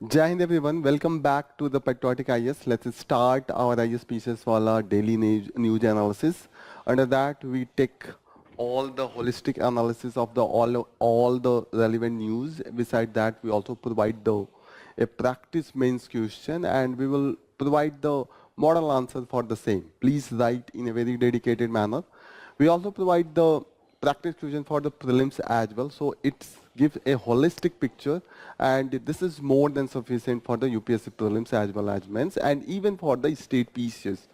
Jai Hind everyone, welcome back to the Patriotic IAS. Let's start our IAS PCSwala daily news analysis. Under that, we take all the holistic analysis of the all the relevant news. Beside that, we also provide a practice mains question, and we will provide the model answer for the same. Please write in a very dedicated manner. We also provide the practice question for the prelims as well. So it gives a holistic picture, and this is more than sufficient for the UPSC prelims as well as mains, and even for the state PCS.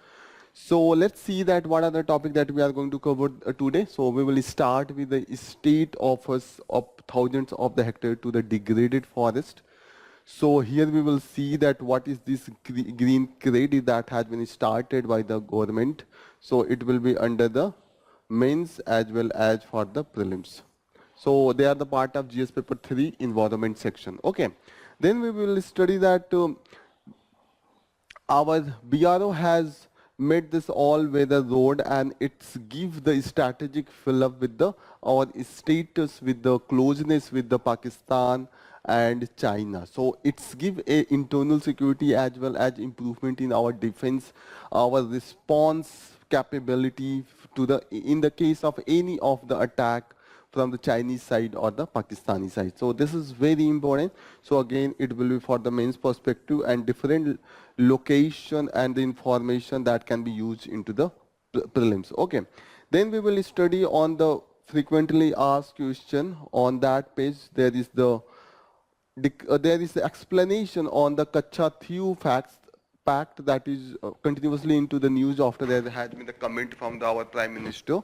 So let's see that what are the topic that we are going to cover today. So we will start with the state offers of thousands of the hectare to the degraded forest. So here we will see that what is this green credit that has been started by the government. So it will be under the mains as well as for the prelims. So they are the part of GS paper 3 environment section. Okay. Then we will study that our BRO has made this all-weather road, and it's give the strategic fill-up with the our status with the closeness with the Pakistan and China. So it's give a internal security as well as improvement in our defense, our response capability to the in the case of any of the attack from the Chinese side or the Pakistani side. So this is very important. So again, it will be for the mains perspective and different location and the information that can be used into the prelims. Okay. Then we will study on the frequently asked question. On that page, there is the explanation on the Kacha Thieu facts pact that is continuously into the news after there has been the comment from our Prime Minister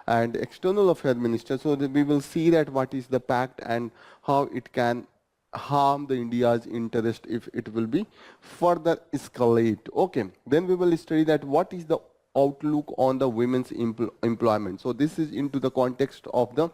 and External Affairs Minister. So that we will see that what is the pact and how it can harm the India's interest if it will be further escalate. Okay. Then we will study that what is the outlook on the women's employment. So this is into the context of the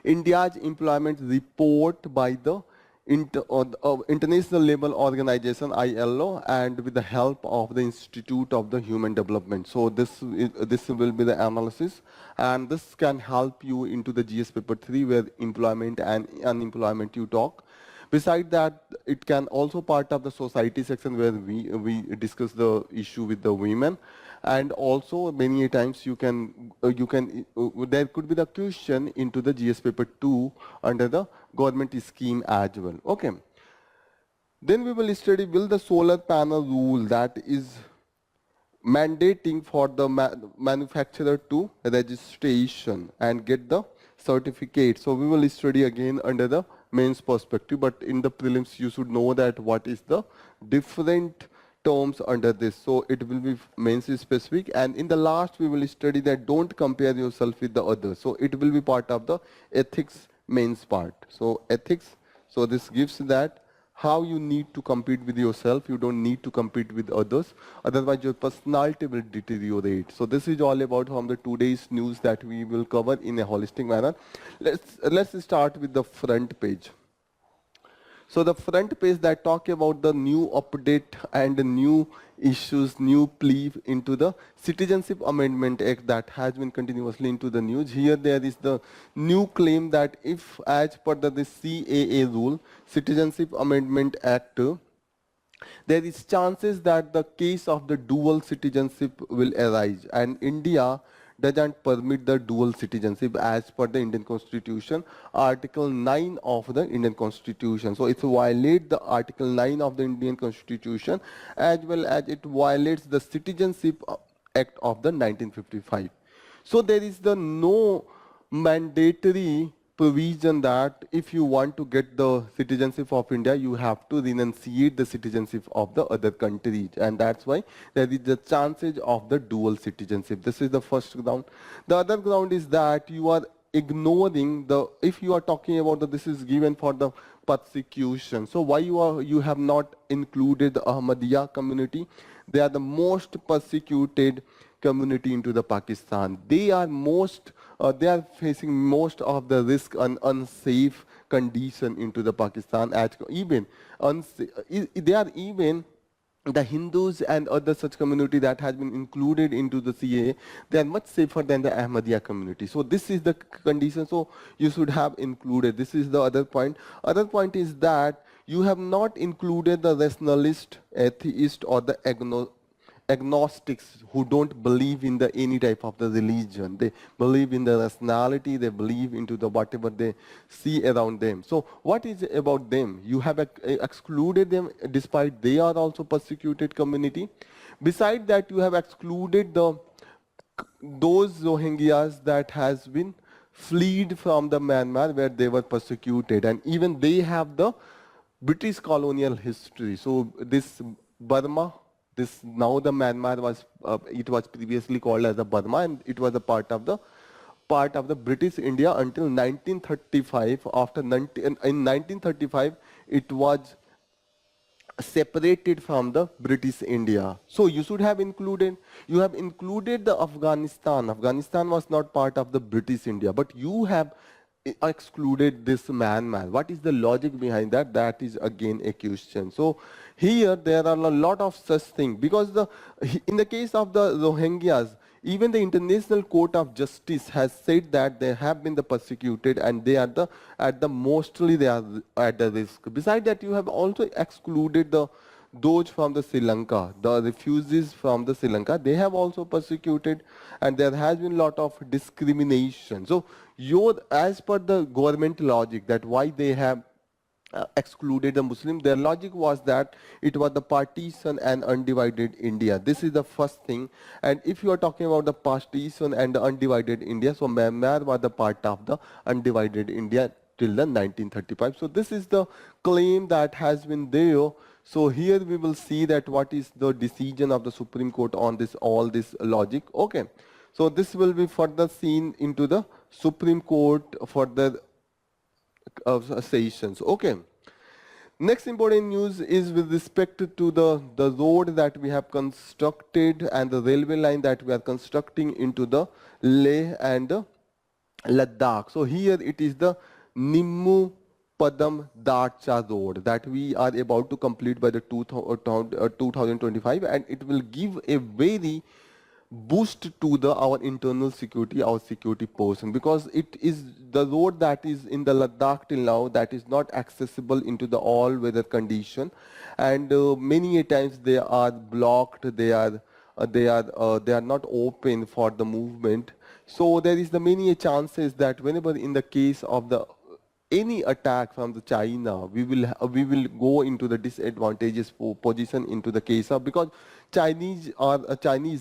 India's employment report by the International Labour Organization ILO, and with the help of the Institute of the Human Development. So this will be the analysis, and this can help you into the GS paper 3 where employment and unemployment you talk. Beside that, it can also part of the society section where we discuss the issue with the women, and also many times there could be the question into the GS paper 2 under the government scheme as well. Okay. Then we will study, will the solar panel rule that is mandating for the manufacturer to registration and get the certificate. So we will study again under the mains perspective, but in the prelims you should know that what is the different terms under this. So it will be mains specific, and in the last we will study that don't compare yourself with the others. So it will be part of the ethics mains part. So ethics, so this gives that how you need to compete with yourself. You don't need to compete with others, otherwise your personality will deteriorate. So this is all about from the today's news that we will cover in a holistic manner. Let's start with the front page. So the front page that talk about the new update and the new issues, new plea into the Citizenship Amendment Act that has been continuously into the news. Here there is the new claim that if as per the CAA rule, Citizenship Amendment Act, there is chances that the case of the dual citizenship will arise, and India doesn't permit the dual citizenship as per the Indian Constitution, Article 9 of the Indian Constitution. So it violates the Article 9 of the Indian Constitution, as well as it violates the Citizenship Act of the 1955. So there is the no mandatory provision that if you want to get the citizenship of India, you have to renunciate the citizenship of the other countries, and that's why there is the chances of the dual citizenship. This is the first ground. The other ground is that you are ignoring the, if you are talking about that this is given for the persecution. So why you have not included the Ahmadiyya community? They are the most persecuted community into the Pakistan. They are facing most of the risk and unsafe condition into the Pakistan. They are even the Hindus and other such community that has been included into the CAA, they are much safer than the Ahmadiyya community. So this is the condition. So you should have included. This is the other point. Other point is that you have not included the rationalist, atheist, or the agnostics who don't believe in the any type of the religion. They believe in the rationality, they believe into the whatever they see around them. So what is about them? You have excluded them despite they are also persecuted community. Beside that, you have excluded those Rohingyas that has been fled from the Myanmar where they were persecuted, and even they have the British colonial history. So this Burma, this now the Myanmar was it was previously called as the Burma, and it was a part of the British India until 1935. After in 1935, it was separated from the British India. So you should have included, you have included the Afghanistan. Afghanistan was not part of the British India, but you have excluded this Myanmar. What is the logic behind that? That is again a question. So here there are a lot of such things, because in the case of the Rohingyas, even the International Court of Justice has said that they have been the persecuted, and they are mostly they are at the risk. Besides that, you have also excluded those from the Sri Lanka, the refugees from the Sri Lanka. They have also persecuted, and there has been a lot of discrimination. So as per the government logic, that why they have excluded the Muslim, their logic was that it was the partition and undivided India. This is the first thing. And if you are talking about the partition and the undivided India, so Myanmar was the part of the undivided India till the 1935. So this is the claim that has been there. So here we will see that what is the decision of the Supreme Court on this, all this logic. Okay. So this will be further seen into the Supreme Court for the sessions. Okay. Next important news is with respect to the road that we have constructed and the railway line that we are constructing into the Leh and Ladakh. So here it is the Nimmu Padam Darcha road that we are about to complete by the 2025, and it will give a very boost to our internal security, our security portion, because it is the road that is in the Ladakh till now that is not accessible into the all weather condition, and many a times they are blocked, they are not open for the movement. So there is the many chances that whenever in the case of the any attack from the China, we will go into the disadvantageous position into the case of, because Chinese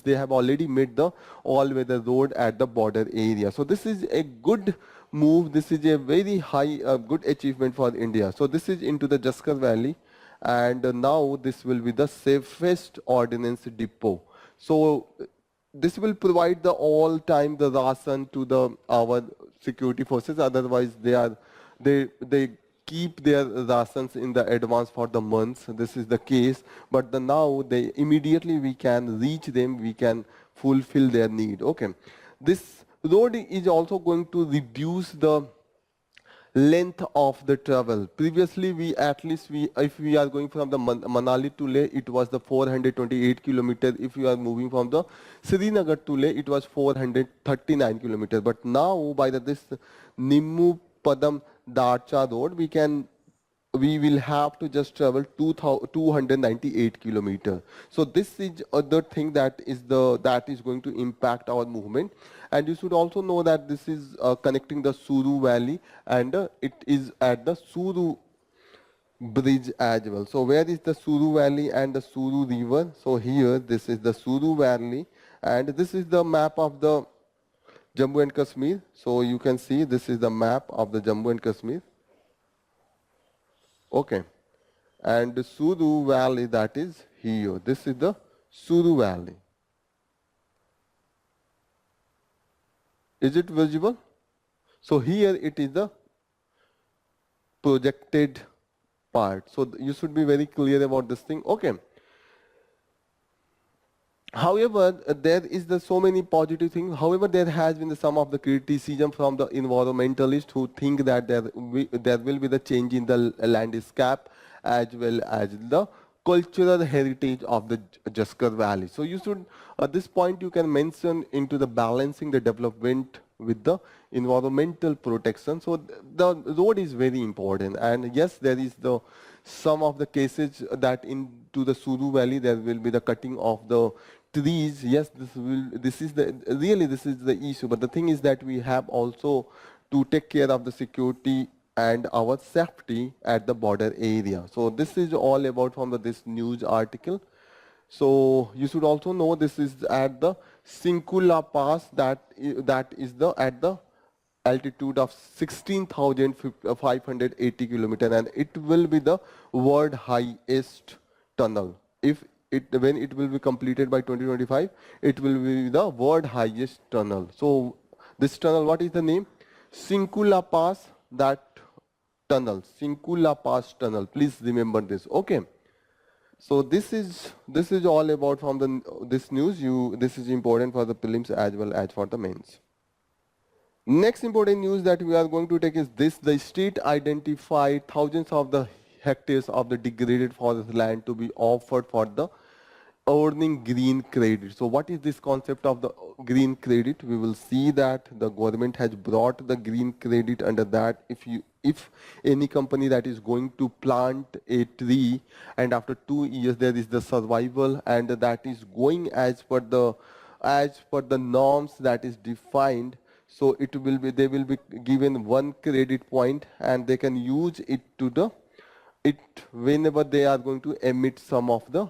they have already made the all-weather road at the border area. So this is a good move. This is a very high good achievement for India. So this is into the Jaskar Valley, and now this will be the safest ordnance depot. So this will provide the all-time the ration to our security forces. Otherwise, they keep their rations in the advance for the months. This is the case, but now they immediately we can reach them, we can fulfill their need. Okay, this road is also going to reduce the length of the travel. Previously, if we are going from the Manali to Leh, it was the 428 kilometers. If you are moving from the Srinagar to Leh, it was 439 kilometers. But now by this Nimmu Padam Darcha road, we will have to just travel 298 kilometers. So this is other thing that is going to impact our movement. And you should also know that this is connecting the Suru Valley, and it is at the Suru bridge as well. So where is the Suru Valley and the Suru River? So here this is the Suru Valley, and this is the map of the Jammu and Kashmir. So you can see this is the map of the Jammu and Kashmir. Okay, and the Suru Valley, that is here. This is the Suru Valley. Is it visible? So here it is the projected part. So you should be very clear about this thing. Okay. However, there is so many positive things. However, there has been some of the criticism from the environmentalists who think that there will be the change in the landscape as well as the cultural heritage of the Jaskar Valley. So you should, at this point, you can mention into the balancing the development with the environmental protection. So the road is very important, and yes, there is the some of the cases that into the Suru Valley there will be the cutting of the trees. Yes, this is the issue. But the thing is that we have also to take care of the security and our safety at the border area. So this is all about from this news article. So you should also know this is at the Sinkula Pass, that is the at the altitude of 16,580 kilometer, and it will be the world highest tunnel. If it when it will be completed by 2025, it will be the world highest tunnel. So this tunnel, what is the name? Sinkula Pass, that tunnel, Sinkula Pass tunnel. Please remember this. Okay. So this is all about from the this news. This is important for the prelims as well as for the mains. Next important news that we are going to take is this: the state identified thousands of the hectares of the degraded forest land to be offered for the earning green credit. So what is this concept of the green credit? We will see that the government has brought the green credit under that if any company that is going to plant a tree and after 2 years there is the survival and that is going as per the norms that is defined, so they will be given 1 credit point and they can use it whenever they are going to emit some of the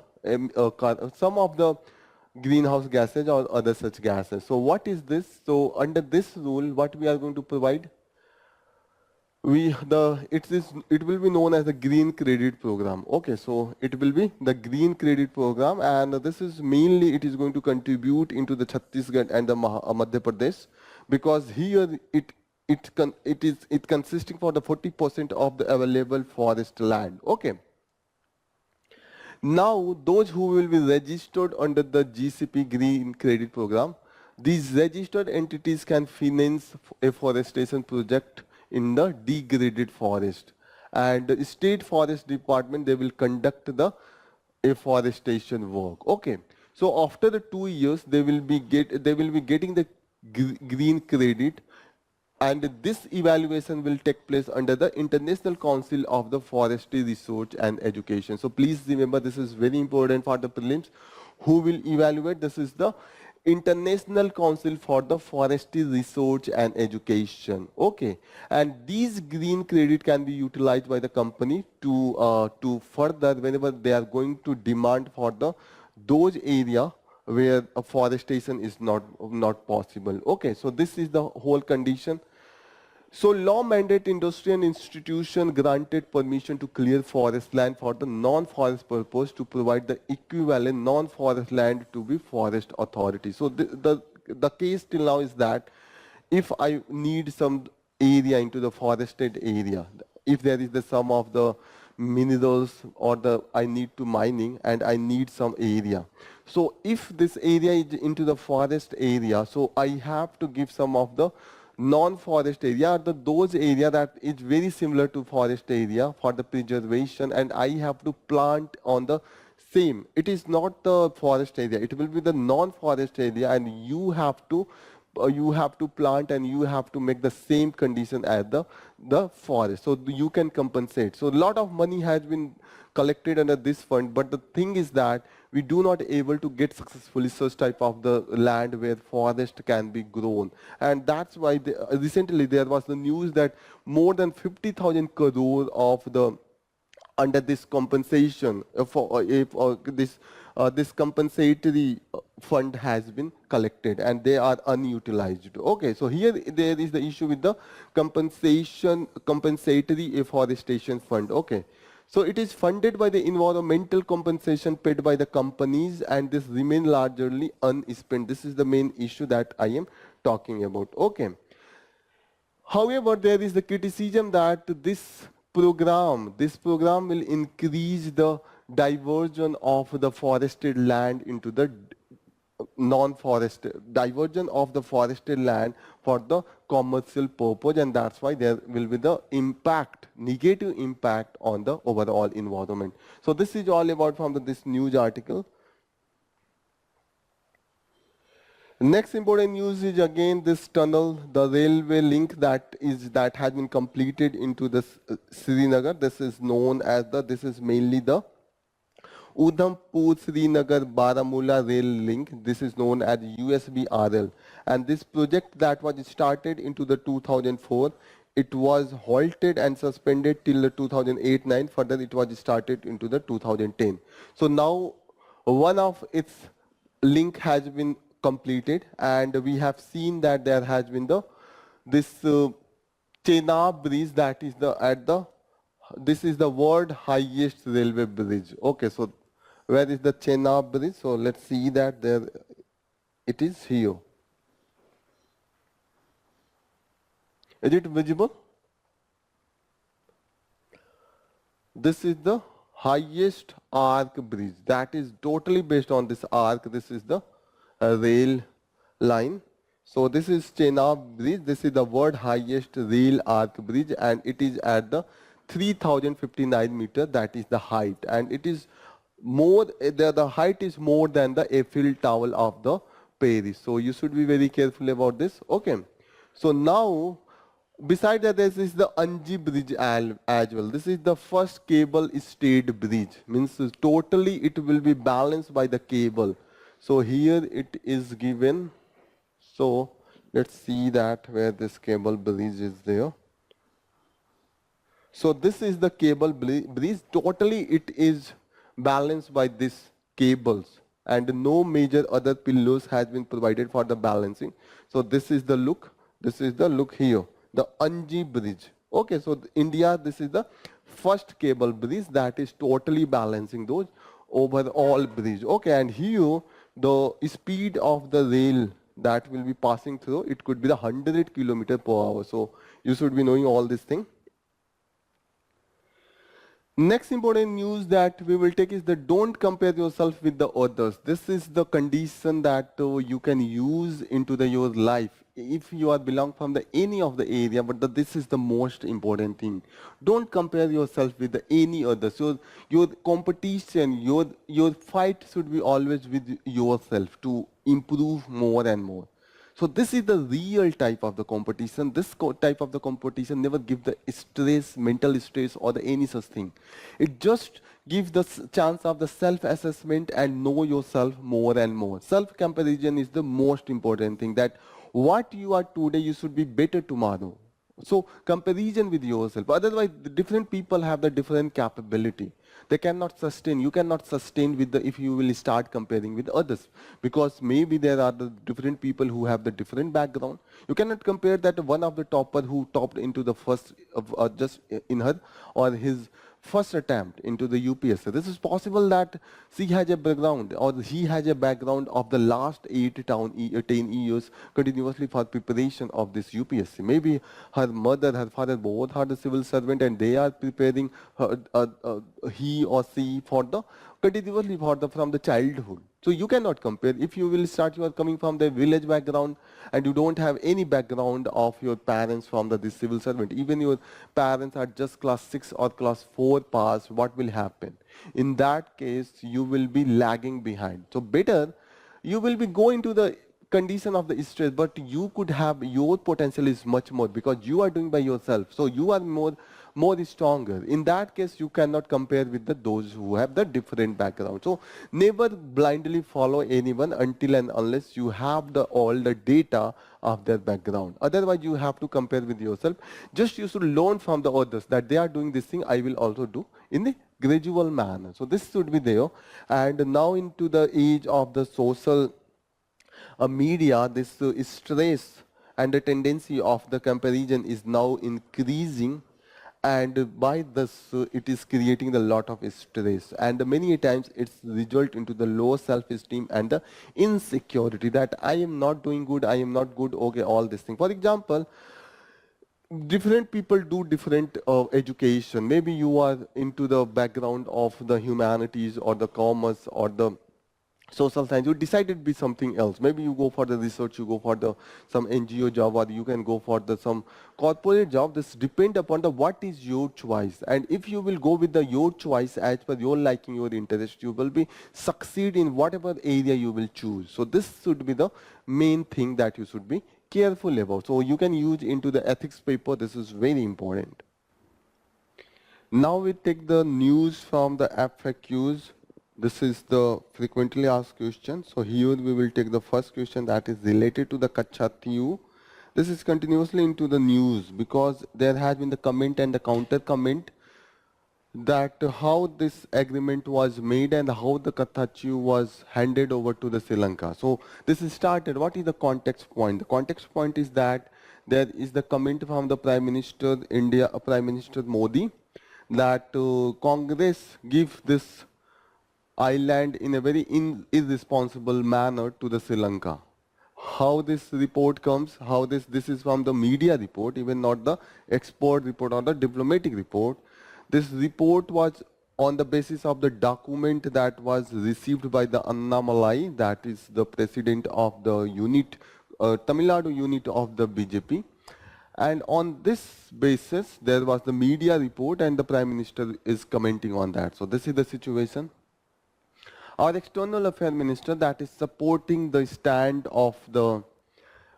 greenhouse gases or other such gases. So what is this? So under this rule, what we are going to provide? It will be known as the green credit program. Okay, so it will be the green credit program, and this is mainly it is going to contribute into the Chhattisgarh and the Madhya Pradesh, because here it consisting for the 40% of the available forest land. Okay. Now, those who will be registered under the GCP Green Credit Program, these registered entities can finance a forestation project in the degraded forest. And the State Forest Department, they will conduct the afforestation work. Okay. So after the 2 years, they will be getting the green credit, and this evaluation will take place under the International Council of the Forestry Research and Education. So please remember, this is very important for the prelims. Who will evaluate? This is the International Council for the Forestry Research and Education. Okay, and these green credit can be utilized by the company to further whenever they are going to demand for those area where afforestation is not possible. Okay, so this is the whole condition. So law mandate industry and institution granted permission to clear forest land for the non-forest purpose to provide the equivalent non-forest land to be forest authority. So the case till now is that if I need some area into the forested area, if there is the sum of the minerals or I need to mining and I need some area. So if this area is into the forest area, so I have to give some of the non-forest area, those area that is very similar to forest area for the preservation, and I have to plant on the same. It is not the forest area, it will be the non-forest area, and you have to plant and you have to make the same condition as the forest, so you can compensate. So a lot of money has been collected under this fund, but the thing is that we do not able to get successfully such type of the land where forest can be grown, and that's why recently there was the news that more than 50,000 crore of the under this compensation this compensatory fund has been collected and they are unutilized. Okay, so here there is the issue with the compensatory afforestation fund. Okay, so it is funded by the environmental compensation paid by the companies, and this remain largely unspent. This is the main issue that I am talking about. Okay. However, there is the criticism that this program will increase the diversion of the forested land into the non-forested, diversion of the forested land for the commercial purpose, and that's why there will be the negative impact on the overall environment. So this is all about from this news article. Next important news is again this tunnel, the railway link that has been completed into this Srinagar. This is known as this is mainly the Udhampur Srinagar Baramulla rail link. This is known as USBRL. And this project that was started into the 2004, it was halted and suspended till the 2008-9. Further, it was started into the 2010. So now one of its link has been completed, and we have seen that there has been this Chenab bridge that is this is the world highest railway bridge. Okay, so where is the Chenab bridge? So let's see that there it is here. Is it visible? This is the highest arc bridge that is totally based on this arc. This is the rail line. So this is Chenab bridge. This is the world highest rail arc bridge, and it is at the 3059 meter. That is the height, and it is more. The height is more than the Eiffel Tower of the Paris. So you should be very careful about this. Okay. So now, beside that, there is the Anji bridge as well. This is the first cable stayed bridge. Means totally it will be balanced by the cable. So here it is given. So let's see that where this cable bridge is there. So this is the cable bridge. Totally it is balanced by these cables, and no major other pillars has been provided for the balancing. So this is the look. This is the look here, the Anji bridge. Okay, so India, this is the first cable bridge that is totally balancing those overall bridge. Okay, and here the speed of the rail that will be passing through, it could be the 100 km per hour. So you should be knowing all this thing. Next important news that we will take is that don't compare yourself with the others. This is the condition that you can use into your life if you are belong from any of the area, but this is the most important thing. Don't compare yourself with any other. So your competition, your fight should be always with yourself to improve more and more. So this is the real type of the competition. This type of the competition never give the stress, mental stress or any such thing. It just gives the chance of the self-assessment and know yourself more and more. Self-comparison is the most important thing, that what you are today, you should be better tomorrow. So comparison with yourself. Otherwise, the different people have the different capability. They cannot sustain. You cannot sustain with if you will start comparing with others, because maybe there are the different people who have the different background. You cannot compare that one of the topper who topped into the first just in her or his first attempt into the UPSC. This is possible that she has a background or he has a background of the last 8 to 10 years continuously for preparation of this UPSC. Maybe her mother, her father both are the civil servant and they are preparing her, he or she for the continuously from the childhood. So you cannot compare. If you will start, you are coming from the village background and you don't have any background of your parents from the civil servant. Even your parents are just class 6 or class 4 pass, what will happen? In that case, you will be lagging behind. So better, you will be going to the condition of the stress, but you could have, your potential is much more because you are doing by yourself. So you are more stronger. In that case, you cannot compare with those who have the different background. So never blindly follow anyone until and unless you have all the data of their background. Otherwise, you have to compare with yourself. Just you should learn from the others that they are doing this thing, I will also do in the gradual manner. So this should be there. And now into the age of the social media, this stress and the tendency of the comparison is now increasing, and by this it is creating a lot of stress, and many times it's result into the low self-esteem and the insecurity that I am not doing good, I am not good, okay, all this thing. For example, different people do different education. Maybe you are into the background of the humanities or the commerce or the social science, you decided to be something else. Maybe you go for the research, you go for the some NGO job, or you can go for the some corporate job. This depend upon the what is your choice. And if you will go with the your choice as per your liking, your interest, you will be succeed in whatever area you will choose. So this should be the main thing that you should be careful about. So you can use into the ethics paper. This is very important. Now we take the news from the FAQs. This is the frequently asked question. So here we will take the first question that is related to the Kacha Thiu. This is continuously into the news because there has been the comment and the counter comment that how this agreement was made and how the Kathachu was handed over to the Sri Lanka. So this is started. What is the context point? The context point is that there is the comment from the Prime Minister India, Prime Minister Modi, that Congress give this island in a very irresponsible manner to the Sri Lanka. How this report comes, how this is from the media report, even not the expert report or the diplomatic report. This report was on the basis of the document that was received by the Annamalai, that is the president of the unit, Tamil Nadu unit of the BJP. And on this basis, there was the media report and the Prime Minister is commenting on that. So this is the situation. Our External Affairs Minister that is supporting the stand of the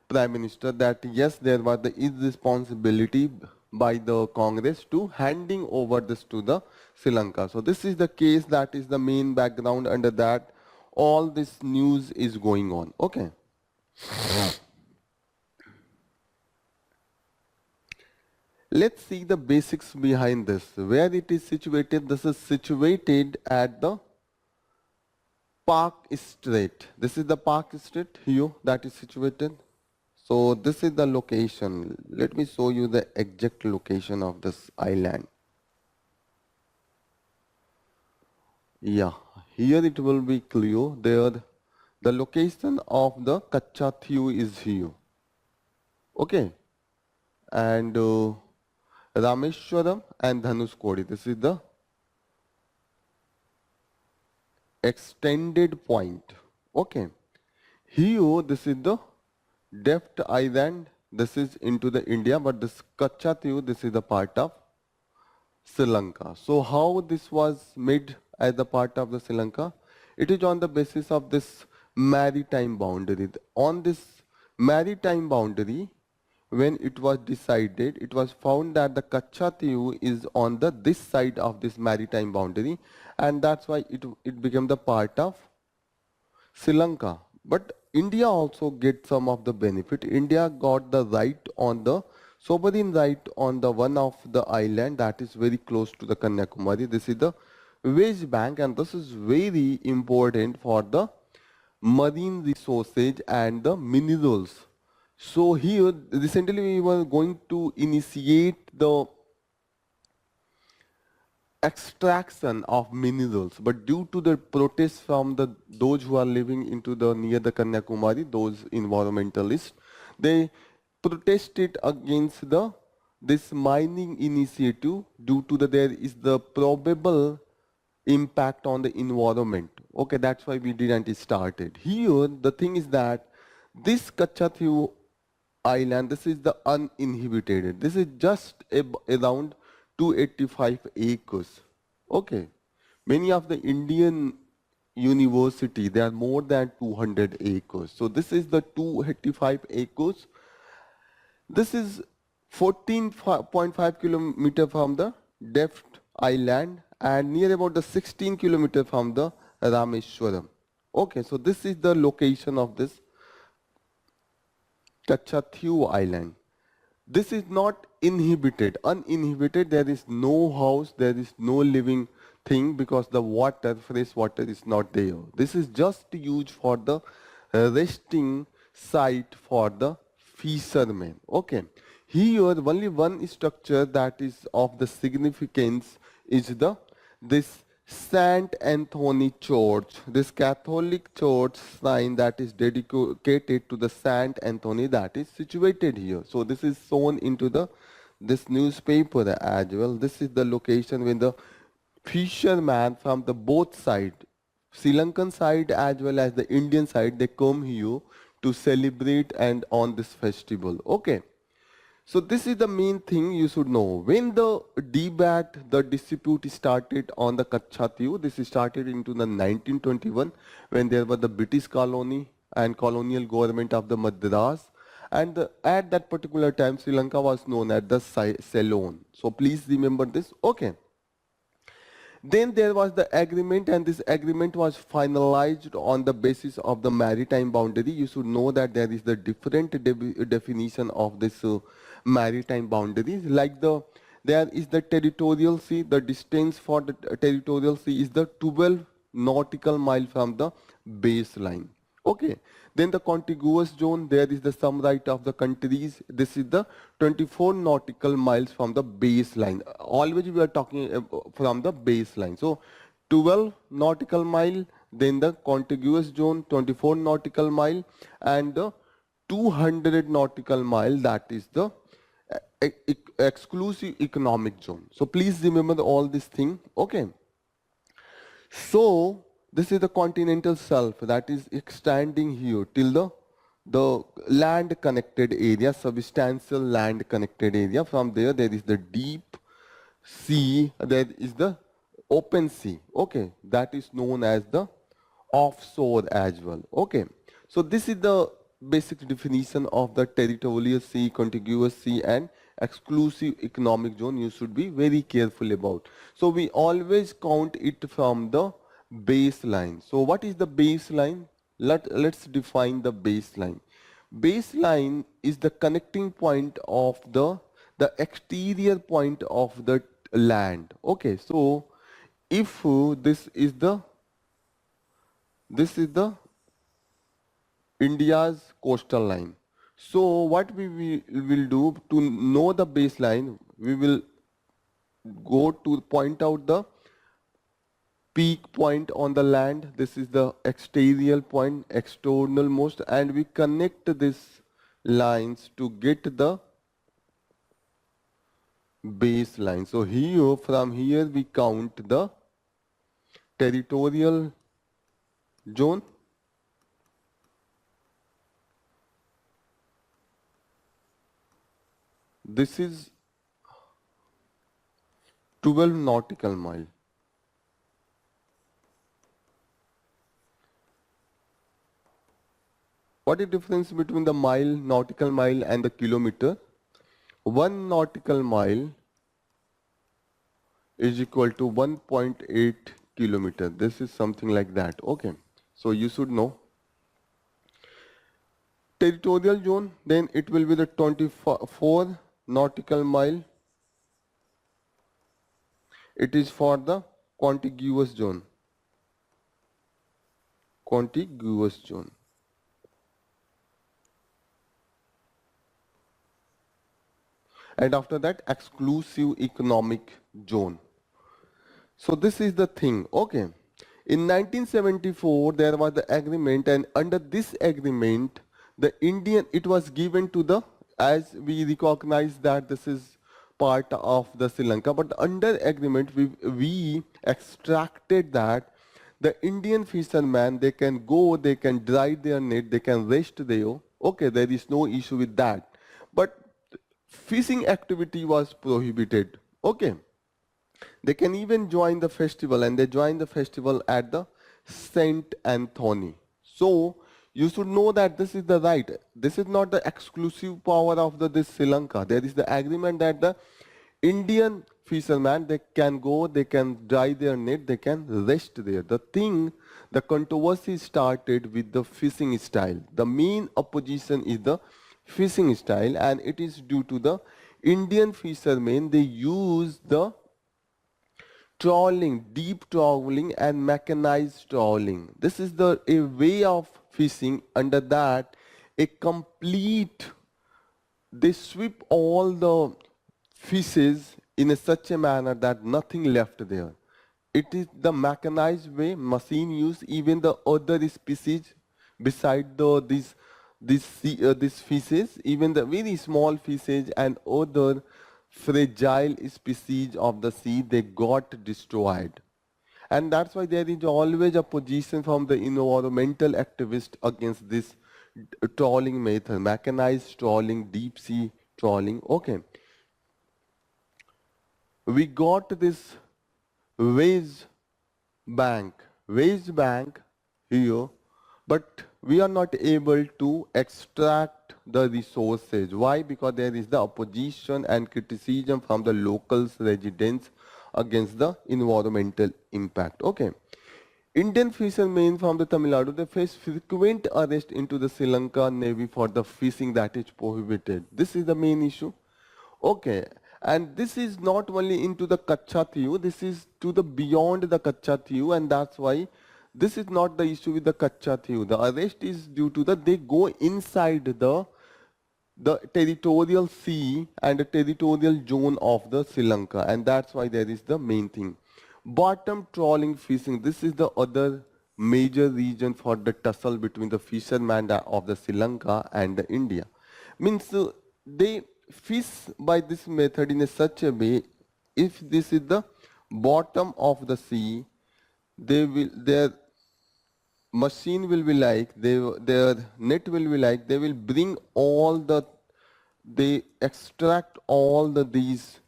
Prime Minister that yes, there was the irresponsibility by the Congress to handing over this to the Sri Lanka. So this is the case, that is the main background under that all this news is going on. Okay. Let's see the basics behind this. Where it is situated, this is situated at the Park Strait. This is the Park Strait here that is situated. So this is the location. Let me show you the exact location of this island. Yeah, here it will be clear. There, the location of the Kacha Thiu is here. Okay. And Rameshwaram and Dhanushkodi. This is the extended point. Okay. Here, this is the Deft Island. This is into the India, but this Kacha Thiu, this is the part of Sri Lanka. So how this was made as the part of the Sri Lanka? It is on the basis of this maritime boundary. On this maritime boundary, when it was decided, it was found that the Kacha Thiu is on the this side of this maritime boundary, and that's why it became the part of Sri Lanka. But India also get some of the benefit. India got the right on the sovereign right on the one of the island that is very close to the Kanyakumari. This is the West Bank, and this is very important for the marine resources and the minerals. So here recently we were going to initiate the extraction of minerals, but due to the protests from the those who are living into the near the Kanyakumari, those environmentalists, they protested against the this mining initiative due to the there is the probable impact on the environment. Okay, that's why we didn't start it. Here the thing is that this Kacha island, this is the uninhibited. This is just around 285 acres. Okay. Many of the Indian university, they are more than 200 acres. So this is the 285 acres. This is 14.5 kilometer from the Deft Island and near about the 16 kilometer from the Rameshwaram. Okay, so this is the location of this Kacha Thiu Island. This is not inhibited. Uninhibited, there is no house, there is no living thing because the water, fresh water is not there. This is just used for the resting site for the fishermen. Okay. Here only one structure that is of the significance is the this Saint Anthony Church, this Catholic church shrine that is dedicated to the Saint Anthony that is situated here. So this is shown into the this newspaper as well. This is the location when the fisherman from the both side Sri Lankan side as well as the Indian side, they come here to celebrate and on this festival. Okay. So this is the main thing you should know. When the debate, the dispute started on the Kachhathiyu, this started into the 1921 when there was the British colony and colonial government of the Madras. And at that particular time, Sri Lanka was known as the Ceylon. So please remember this. Okay. Then there was the agreement, and this agreement was finalized on the basis of the maritime boundary. You should know that there is the different definition of this maritime boundaries. Like there is the territorial sea. The distance for the territorial sea is the 12 nautical mile from the baseline. Okay. Then the contiguous zone, there is the some right of the countries. This is the 24 nautical miles from the baseline. Always we are talking from the baseline. So 12 nautical mile, then the contiguous zone 24 nautical mile, and the 200 nautical mile, that is the exclusive economic zone. So please remember all this thing. Okay. So this is the continental shelf that is extending here till the land connected area, substantial land connected area. From there, there is the deep sea, there is the open sea. Okay, that is known as the offshore as well. Okay, so this is the basic definition of the territorial sea, contiguous sea, and exclusive economic zone. You should be very careful about. So we always count it from the baseline. So what is the baseline? Let's define the baseline. Baseline is the connecting point of the exterior point of the land. Okay, so if this is the India's coastal line. So what we will do to know the baseline, we will go to point out the peak point on the land. This is the exterior point, external most, and we connect these lines to get the baseline. So here, from here we count the territorial zone, this is 12 nautical mile. What is the difference between the mile, nautical mile, and the kilometer? 1 nautical mile is equal to 1.8 kilometer. This is something like that. Okay. So you should know. Territorial zone, then it will be the 24 nautical mile. It is for the contiguous zone. Contiguous zone. And after that, exclusive economic zone. So this is the thing. Okay. In 1974, there was the agreement, and under this agreement, the Indian, it was given to the, as we recognize that this is part of the Sri Lanka, but under agreement, we extracted that the Indian fishermen, they can go, they can dry their net, they can rest there. Okay, there is no issue with that. But fishing activity was prohibited. Okay. They can even join the festival, and they join the festival at the Saint Anthony. So you should know that this is the right. This is not the exclusive power of this Sri Lanka. There is the agreement that the Indian fishermen, they can go, they can dry their net, they can rest there. The thing, the controversy started with the fishing style. The main opposition is the fishing style, and it is due to the Indian fishermen, they use the trawling, deep trawling and mechanized trawling. This is a way of fishing. Under that, a complete, they sweep all the fishes in such a manner that nothing left there. It is the mechanized way, machine use, even the other species beside these fishes, even the very small fishes and other fragile species of the sea, they got destroyed. And that's why there is always a position from the environmental activist against this trawling method, mechanized trawling, deep sea trawling. Okay, we got this waste bank, waste bank here, but we are not able to extract the resources. Why? Because there is the opposition and criticism from the locals, residents against the environmental impact. Okay. Indian fishermen from the Tamil Nadu, they face frequent arrest into the Sri Lanka Navy for the fishing that is prohibited. This is the main issue. Okay, and this is not only into the Kacha Thiyu, this is to the beyond the Kacha Thiyu, and that's why this is not the issue with the Kacha Thiyu. The arrest is due to they go inside the territorial sea and the territorial zone of the Sri Lanka, and that's why there is the main thing. Bottom trawling fishing, this is the other major reason for the tussle between the fishermen of the Sri Lanka and the India. Means they fish by this method in a such a way, if this is the bottom of the sea, their machine will be like, their net will be like, they will bring they extract all these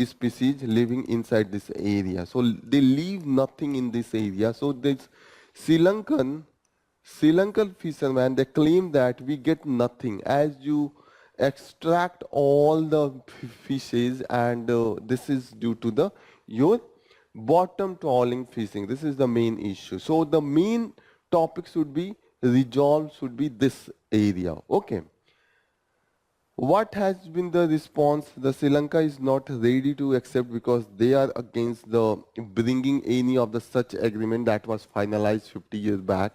species living inside this area. So they leave nothing in this area. So this Sri Lankan fishermen, they claim that we get nothing as you extract all the fishes, and this is due to your bottom trawling fishing. This is the main issue. So the main topic should be resolved, should be this area. Okay. What has been the response? The Sri Lanka is not ready to accept because they are against the bringing any of the such agreement that was finalized 50 years back.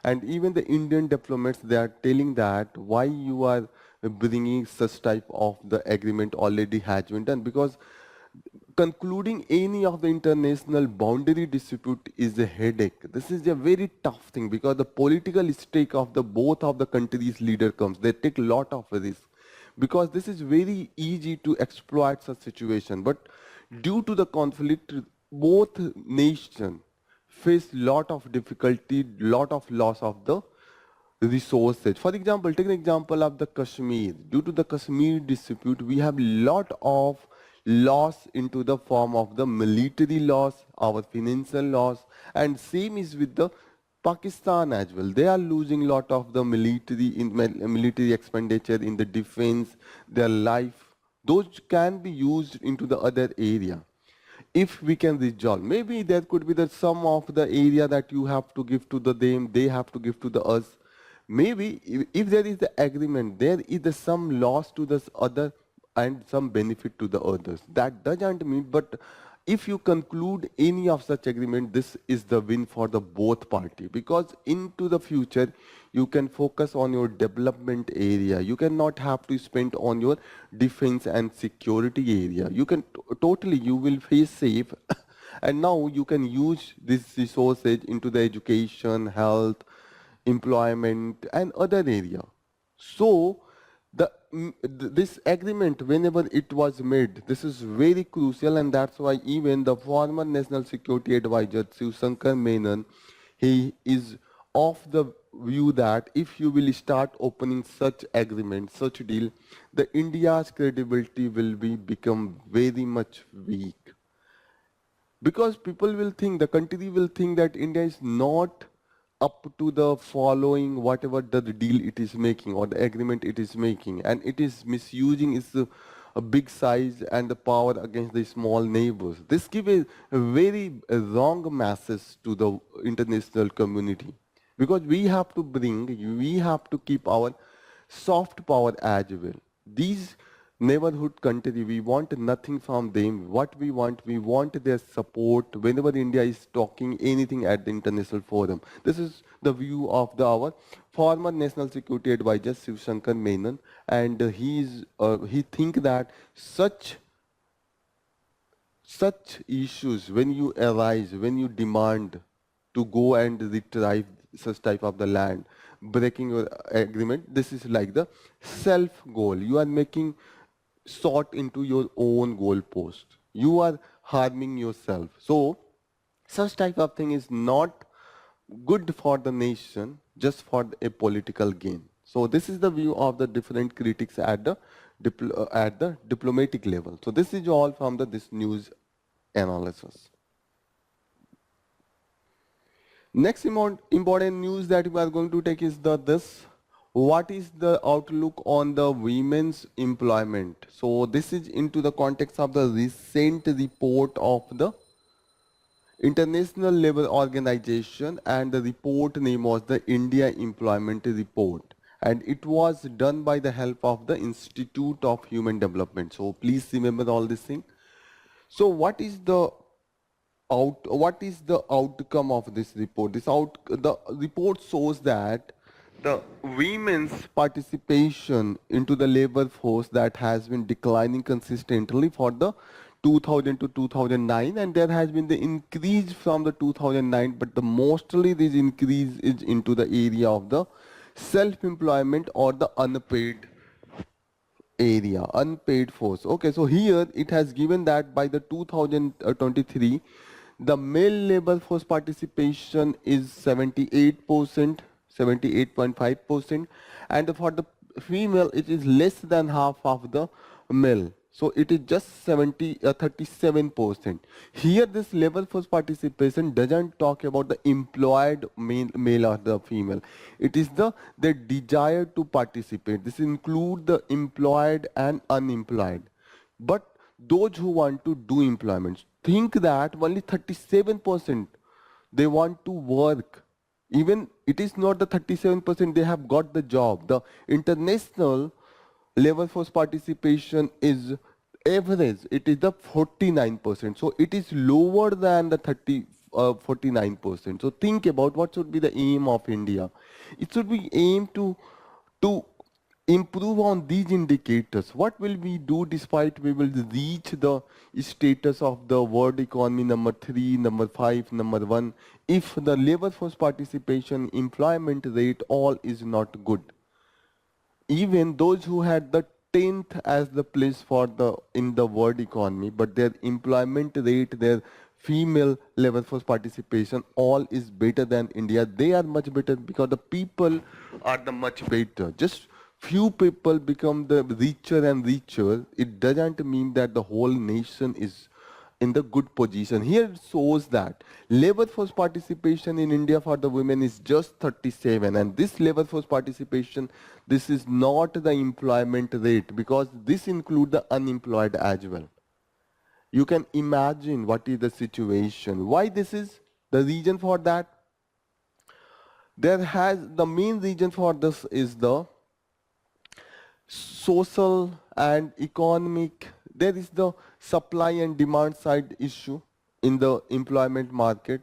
And even the Indian diplomats, they are telling that why you are bringing such type of the agreement already has been done, because concluding any of the international boundary dispute is a headache. This is a very tough thing because the political stake of the both of the countries' leader comes. They take a lot of risk because this is very easy to exploit such situation. But due to the conflict, both nations face lot of difficulty, lot of loss of the resources. For example, take an example of the Kashmir. Due to the Kashmir dispute, we have lot of loss into the form of the military loss, our financial loss, and same is with the Pakistan as well. They are losing lot of the military expenditure in the defense, their life. Those can be used into the other area. If we can resolve, maybe there could be the some of the area that you have to give to them, they have to give to us. Maybe if there is the agreement, there is the some loss to this other and some benefit to the others. That doesn't mean, but if you conclude any of such agreement, this is the win for the both party, because into the future you can focus on your development area. You cannot have to spend on your defense and security area. You can totally, you will feel safe and now you can use this resources into the education, health, employment and other area. So this agreement, whenever it was made, this is very crucial, and that's why even the former National Security Advisor Shiv Shankar Menon, he is of the view that if you will start opening such agreement, such deal, the India's credibility will become very much weak, because people will think, the country will think that India is not up to the following whatever the deal it is making or the agreement it is making, and it is misusing its a big size and the power against the small neighbors. This gives a very wrong message to the international community, because we have to keep our soft power as well. These neighborhood country, we want nothing from them. What we want their support whenever India is talking anything at the international forum. This is the view of our former National Security Advisor Shiv Shankar Menon, and he think that such issues, when you arise, when you demand to go and retrieve such type of the land, breaking your agreement, this is like the self goal. You are making sought into your own goal post. You are harming yourself. So Such type of thing is not good for the nation, just for a political gain. So this is the view of the different critics at the diplomatic level. So this is all from this news analysis. Next important news that we are going to take is this. What is the outlook on the women's employment? So this is into the context of the recent report of the International Labour Organization, and the report name was the India Employment Report, and it was done by the help of the Institute of Human Development. So please remember all this thing. So what is the outcome of this report? The report shows that the women's participation into the labor force that has been declining consistently for the 2000 to 2009, and there has been the increase from the 2009, but the mostly this increase is into the area of the self-employment or the unpaid force. Okay, so here it has given that by the 2023, the male labor force participation is 78%, 78.5%, and for the female it is less than half of the male. So it is just 37%. Here this labor force participation doesn't talk about the employed male or the female. It is the desire to participate. This includes the employed and unemployed. But those who want to do employment, think that only 37% they want to work. Even it is not the 37% they have got the job. The international labor force participation is average. It is the 49%. So it is lower than the 49%. So think about what should be the aim of India. It should be aim to improve on these indicators. What will we do despite we will reach the status of the world economy number 3, number 5, number 1 if the labor force participation, employment rate all is not good? Even those who had the 10th as the place for the in the world economy, but their employment rate, their female labor force participation all is better than India. They are much better because the people are the much better. Just few people become the richer and richer. It doesn't mean that the whole nation is in the good position. Here it shows that labor force participation in India for the women is just 37, and this labor force participation, this is not the employment rate because this includes the unemployed as well. You can imagine what is the situation. Why this is the reason for that? The main reason for this is the social and economic. There is the supply and demand side issue in the employment market.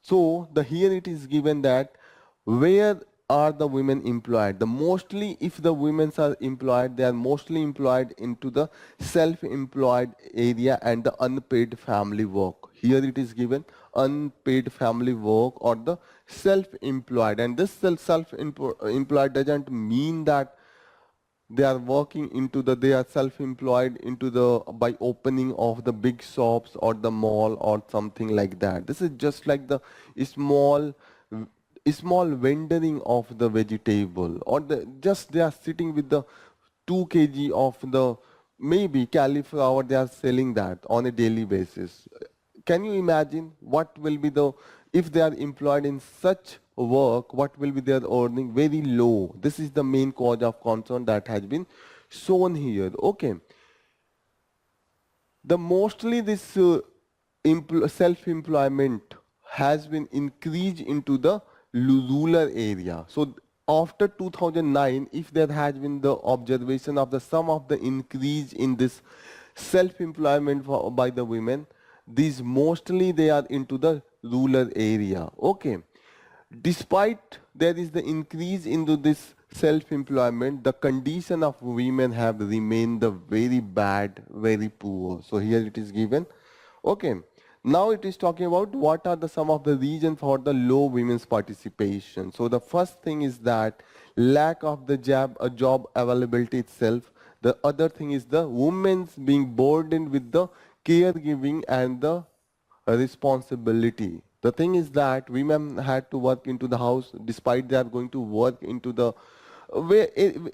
So here it is given that where are the women employed? The mostly, if the women are employed, they are mostly employed into the self-employed area and the unpaid family work. Here it is given unpaid family work or the self-employed, and this self-employed doesn't mean that they are working into they are self-employed into by opening of the big shops or the mall or something like that. This is just like the small small vendoring of the vegetable, or just they are sitting with the 2 kg of the maybe cauliflower, they are selling that on a daily basis. Can you imagine what will be if they are employed in such work, what will be their earning? Very low. This is the main cause of concern that has been shown here. Okay. The mostly this self-employment has been increased into the rural area. So after 2009, if there has been the observation of the sum of the increase in this self-employment by the women, these mostly they are into the rural area. Okay. Despite there is the increase into this self-employment, the condition of women have remained the very bad, very poor. So here it is given. Okay. Now it is talking about what are some of the reasons for the low women's participation. So the first thing is that lack of the job availability itself. The other thing is the women's being burdened with the caregiving and the a responsibility. The thing is that women had to work into the house despite they are going to work into the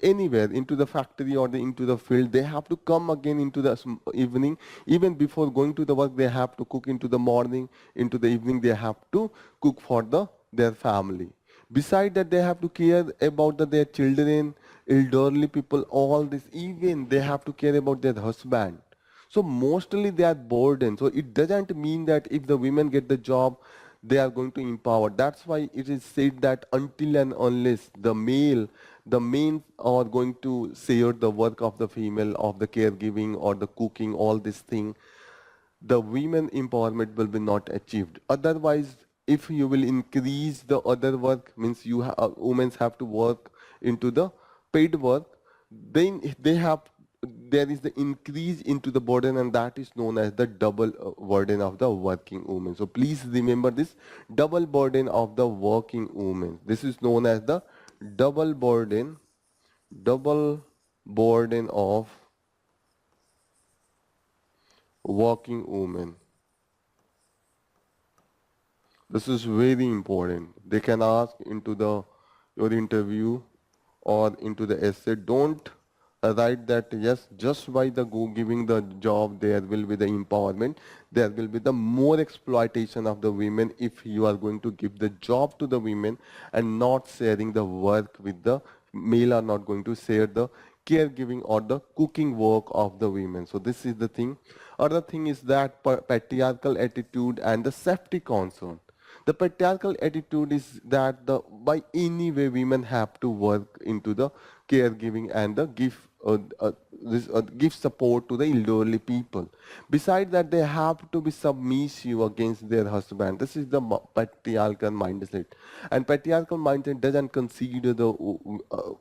anywhere into the factory or into the field. They have to come again into the evening. Even before going to the work, they have to cook into the morning. Into the evening, they have to cook for their family. Beside that, they have to care about their children, elderly people, all this. Even they have to care about their husband. So mostly they are burdened. So it doesn't mean that if the women get the job, they are going to empower. That's why it is said that until and unless the men are going to share the work of the female, of the caregiving or the cooking, all this thing, the women empowerment will be not achieved. Otherwise, if you will increase the other work, means women have to work into the paid work, then they have there is the increase into the burden, and that is known as the double burden of the working woman. So please remember this double burden of the working woman. This is known as the double burden of working woman. This is very important. They can ask into your interview or into the essay. Don't write that yes, just by the giving the job there will be the empowerment. There will be the more exploitation of the women if you are going to give the job to the women and not sharing the work with the male, are not going to share the caregiving or the cooking work of the women. So this is the thing. Other thing is that patriarchal attitude and the safety concern. The patriarchal attitude is that by any way women have to work into the caregiving and the give support to the elderly people. Besides that, they have to be submissive against their husband. This is the patriarchal mindset. And patriarchal mindset doesn't consider the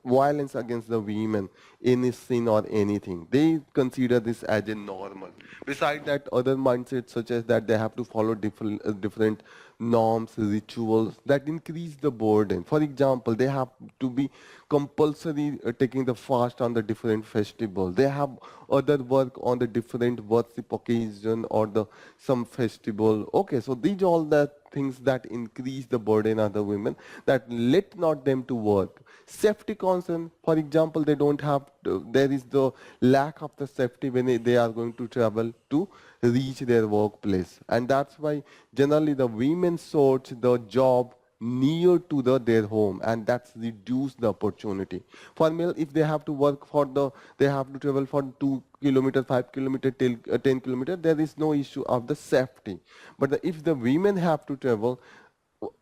violence against the women any sin or anything. They consider this as a normal. Besides that, other mindsets such as that they have to follow different norms, rituals that increase the burden. For example, they have to be compulsory taking the fast on the different festival. They have other work on the different worship occasion or the some festival. Okay, so these all the things that increase the burden on the women, that let not them to work. Safety concern, for example, they don't have there is the lack of the safety when they are going to travel to reach their workplace, and that's why generally the women search the job near to their home, and that's reduce the opportunity. For male, if they have to work for they have to travel for 2 kilometers, 5 kilometers till 10 kilometers, there is no issue of the safety. But if the women have to travel,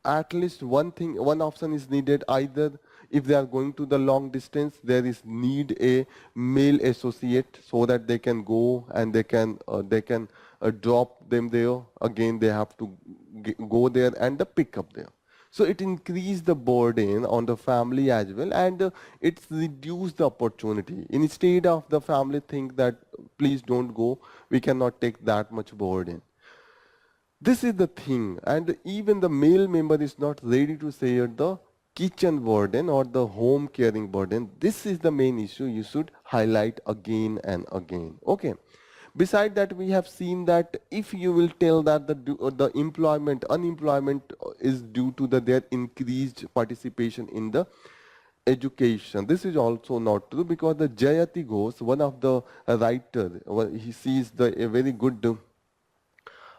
at least one option is needed. Either if they are going to the long distance, there is need a male associate so that they can go and they can drop them there. Again, they have to go there and pick up there. So it increase the burden on the family as well, and it's reduce the opportunity. Instead of the family think that please don't go, we cannot take that much burden. This is the thing, and even the male member is not ready to share the kitchen burden or the home caring burden. This is the main issue you should highlight again and again. Okay. Beside that, we have seen that if you will tell that the unemployment is due to their increased participation in the education. This is also not true, because the Jayati Ghosh, one of the writer, he sees a very good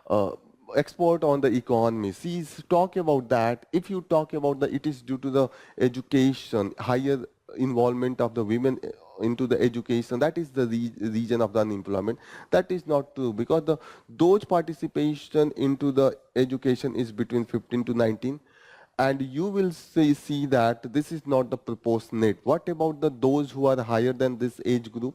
uh, expert on the economy. He's talk about that. If you talk about it is due to the education, higher involvement of the women into the education, that is the region of the unemployment. That is not true, because those participation into the education is between 15 to 19, and you will see that this is not the proportionate. What about those who are higher than this age group?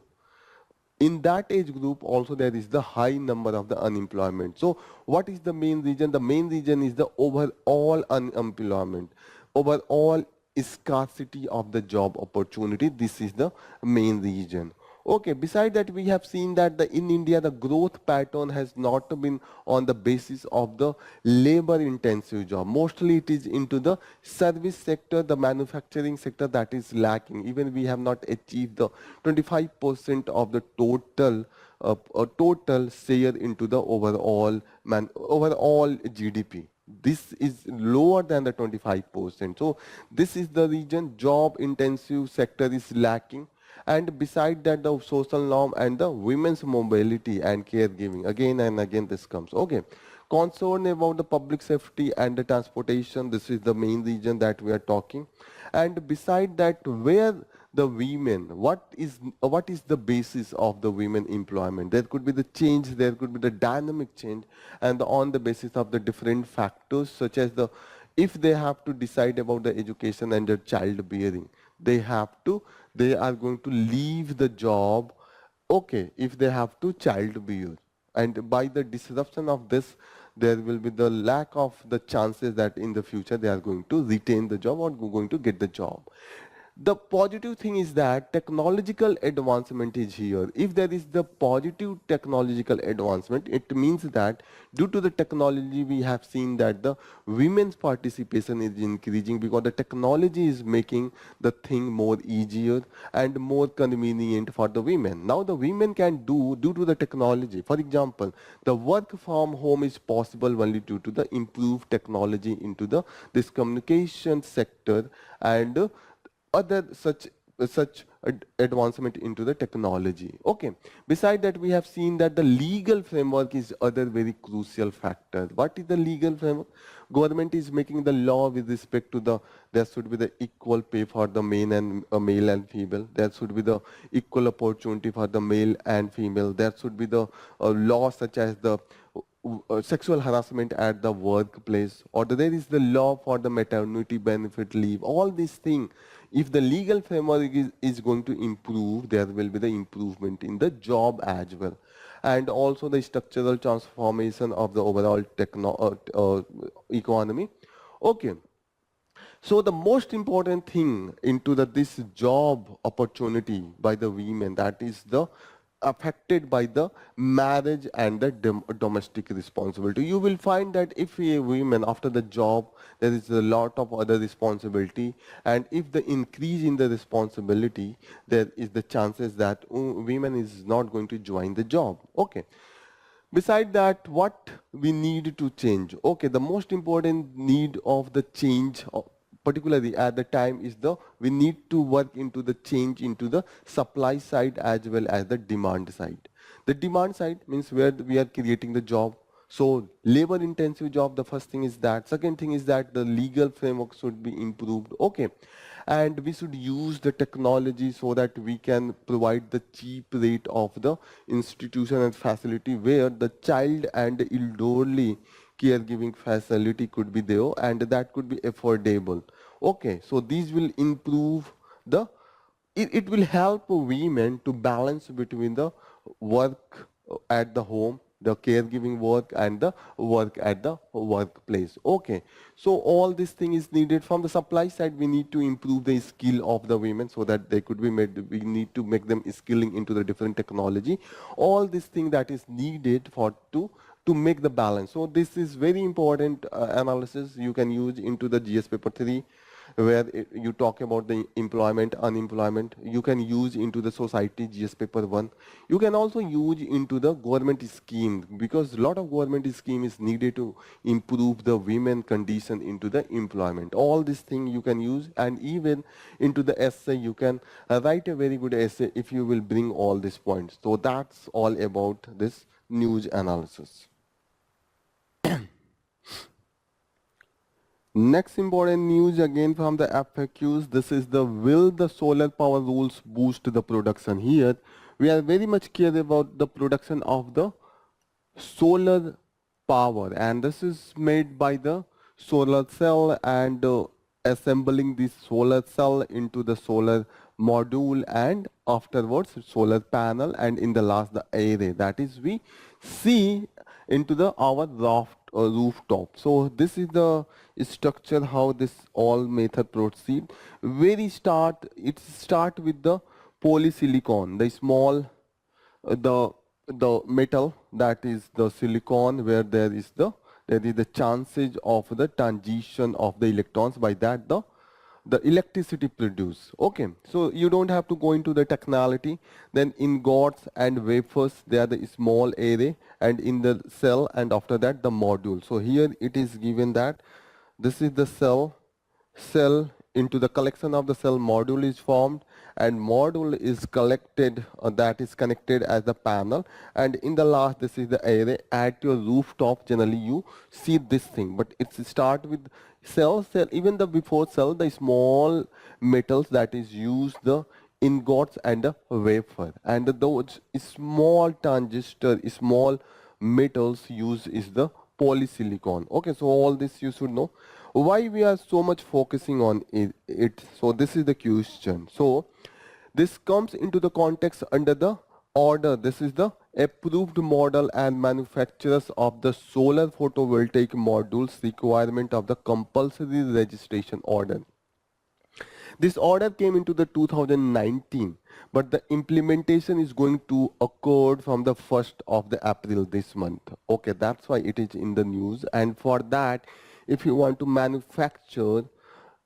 In that age group also there is the high number of the unemployment. So what is the main reason? The main reason is the overall unemployment, overall scarcity of the job opportunity. This is the main reason. Okay, beside that, we have seen that in India the growth pattern has not been on the basis of the labor intensive job. Mostly it is into the service sector, the manufacturing sector, that is lacking. Even we have not achieved the 25% of the total a total share into the overall GDP. This is lower than the 25%. So this is the region job intensive sector is lacking. And beside that, the social norm and the women's mobility and caregiving, again and again this comes. Okay. Concern about the public safety and the transportation, this is the main region that we are talking. And beside that, where the women, what is the basis of the women employment? There could be the change, there could be the dynamic change, and on the basis of the different factors, such as the, if they have to decide about the education and their childbearing, they are going to leave the job, okay, if they have to childbear. And by the disruption of this, there will be the lack of the chances that in the future they are going to retain the job or going to get the job. The positive thing is that technological advancement is here. If there is the positive technological advancement, it means that due to the technology we have seen that the women's participation is increasing, because the technology is making the thing more easier and more convenient for the women. Now the women can do due to the technology. For example, the work from home is possible only due to the improved technology into the this communication sector and other such advancement into the technology. Okay. Beside that, we have seen that the legal framework is other very crucial factor. What is the legal framework? Government is making the law with respect to the, there should be the equal pay for the male and female. There should be the equal opportunity for the male and female. There should be the law such as the sexual harassment at the workplace, or there is the law for the maternity benefit leave. All these things, if the legal framework is going to improve, there will be the improvement in the job as well. And also the structural transformation of the overall economy. Okay. So the most important thing into this job opportunity by the women, that is the affected by the marriage and the domestic responsibility. You will find that if a woman after the job, there is a lot of other responsibility, and if the increase in the responsibility, there is the chances that women is not going to join the job. Okay. Beside that, what we need to change? Okay, the most important need of the change, particularly at the time, is we need to work into the change into the supply side as well as the demand side. The demand side means where we are creating the job. So labor intensive job, the first thing is that. Second thing is that the legal framework should be improved. Okay. And we should use the technology so that we can provide the cheap rate of the institution and facility where the child and elderly caregiving facility could be there, and that could be affordable. Okay, so these will improve the, it will help women to balance between the work at the home, the caregiving work, and the work at the workplace. Okay, so all this thing is needed. From the supply side, we need to improve the skill of the women so that they could be made, we need to make them skilling into the different technology. All this thing that is needed for to make the balance. So this is very important analysis you can use into the GS paper 3, where you talk about the employment, unemployment. You can use into the society GS paper 1. You can also use into the government scheme, because a lot of government scheme is needed to improve the women condition into the employment. All these things you can use, and even into the essay you can write a very good essay if you will bring all these points. So that's all about this news analysis. Next important news again from the FAQs. This is the, will the solar power rules boost the production? Here we are very much clear about the production of the solar power, and this is made by the solar cell and assembling this solar cell into the solar module, and afterwards solar panel, and in the last the array, that is we see into the our rooftop. So this is the structure how this all method proceed. It start with the polysilicon, the small the metal, that is the silicon, where there is the chances of the transition of the electrons. By that the the electricity produced. Okay, so you don't have to go into the technicality. Then ingots and wafers, they are the small array, and in the cell, and after that the module. So here it is given that this is the cell into the collection of the cell module is formed, and module is collected, that is connected as the panel, and in the last this is the array. At your rooftop generally you see this thing, but it's start with cell, even the before cell, the small metals that is used, the ingots and the wafer, and those small transistor, small metals used is the polysilicon. Okay, so all this you should know. Why we are so much focusing on it? So this is the question. So this comes into the context under the order. This is the approved model and manufacturers of the solar photovoltaic modules requirement of the compulsory registration order. This order came into the 2019, but the implementation is going to occur from the 1st of the April this month. Okay, that's why it is in the news. And for that, if you want to manufacture,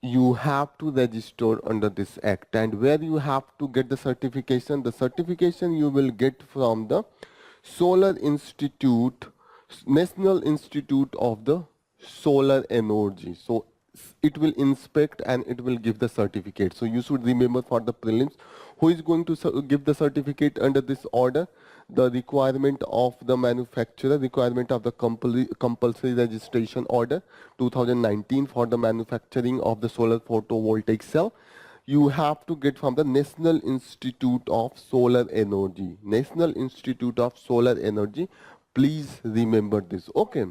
you have to register under this act. And where you have to get the certification you will get from the Solar Institute, National Institute of the Solar Energy. So it will inspect and it will give the certificate. So you should remember for the prelims, who is going to give the certificate under this order? The requirement of the manufacturer, requirement of the compulsory registration order 2019 for the manufacturing of the solar photovoltaic cell. You have to get from the National Institute of Solar Energy. National Institute of Solar Energy. Please remember this. Okay.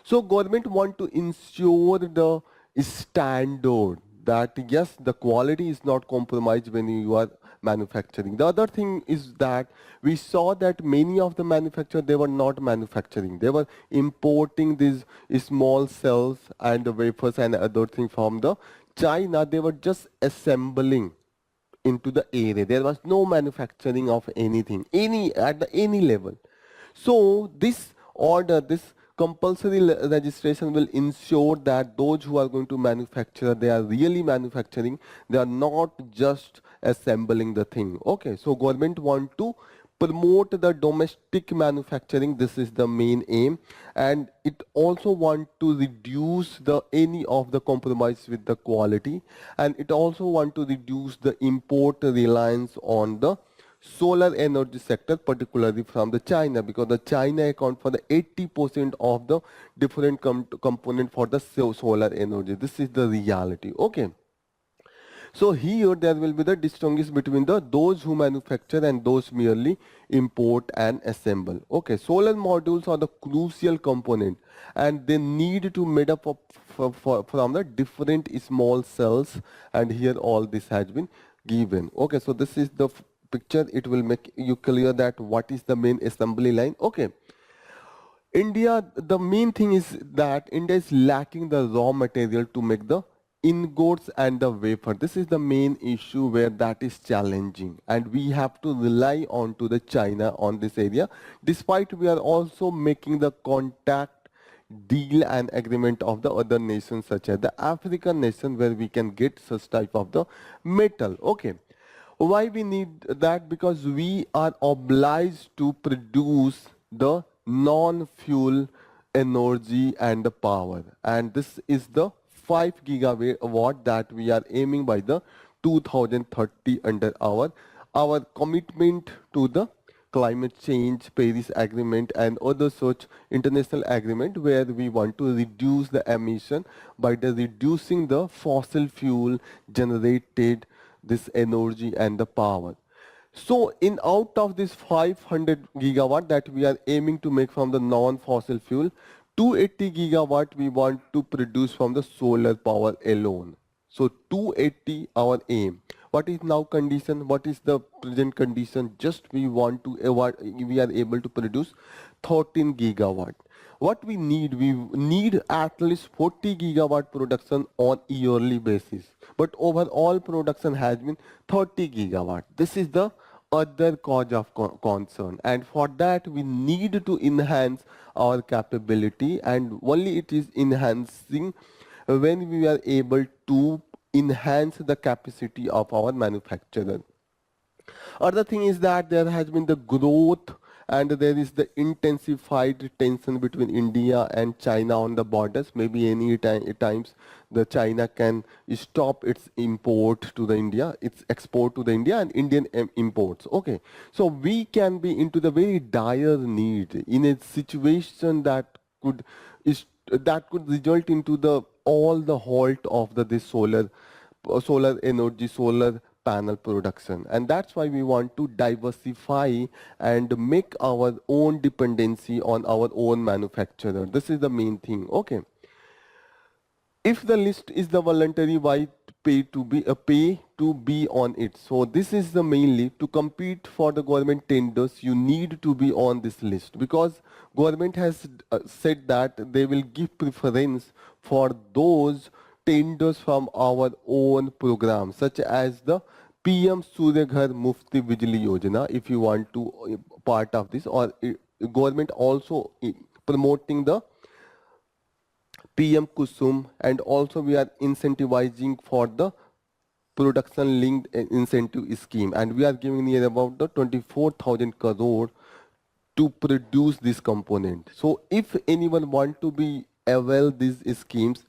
So government want to ensure the standard that yes, the quality is not compromised when you are manufacturing. The other thing is that we saw that many of the manufacturers, they were not manufacturing. They were importing these small cells and the wafers and other things from the China. They were just assembling into the area. There was no manufacturing of anything, any level. So this order, this compulsory registration will ensure that those who are going to manufacture, they are really manufacturing. They are not just assembling the thing. Okay, so government want to promote the domestic manufacturing. This is the main aim, and it also want to reduce the any of the compromise with the quality, and it also want to reduce the import reliance on the solar energy sector, particularly from the China, because the China account for the 80% of the different component for the solar energy. This is the reality. Okay. So here there will be the distinguish between those who manufacture and those merely import and assemble. Okay, solar modules are the crucial component, and they need to made up of, from the different small cells, and here all this has been given. Okay, so this is the picture. It will make you clear that what is the main assembly line. Okay. India, the main thing is that India is lacking the raw material to make the ingots and the wafer. This is the main issue where that is challenging, and we have to rely on to the China on this area, despite we are also making the contact deal and agreement of the other nations such as the African nation, where we can get such type of the metal. Okay. Why we need that? Because we are obliged to produce the non-fuel energy and the power, and this is the 5 gigawatt that we are aiming by the 2030 under our commitment to the climate change, Paris Agreement and other such international agreement, where we want to reduce the emission by the reducing the fossil fuel generated this energy and the power. So in out of this 500 gigawatt that we are aiming to make from the non-fossil fuel, 280 gigawatt we want to produce from the solar power alone. So 280 our aim. What is now condition? What is the present condition? Just we want to we are able to produce 13 gigawatt. What we need at least 40 gigawatt production on yearly basis. But overall production has been 30 gigawatt. This is the other cause of concern, and for that we need to enhance our capability, and only it is enhancing when we are able to enhance the capacity of our manufacturer. Other thing is that there has been the growth and there is the intensified tension between India and China on the borders. Maybe any times the China can stop its import to the India, its export to the India and Indian imports. Okay, so we can be into the very dire need in a situation that could that could result into the all the halt of the this solar energy, solar panel production. And that's why we want to diversify and make our own dependency on our own manufacturer. This is the main thing. Okay. If the list is the voluntary, why pay to be on it? So this is the mainly to compete for the government tenders. You need to be on this list because government has said that they will give preference for those tenders from our own program, such as the PM Surya Ghar Mufti Bijli Yojana. If you want to part of this, or government also promoting the PM Kusum, and also we are incentivizing for the production linked incentive scheme, and we are giving near about the 24,000 crore to produce this component. So if anyone want to be avail these schemes,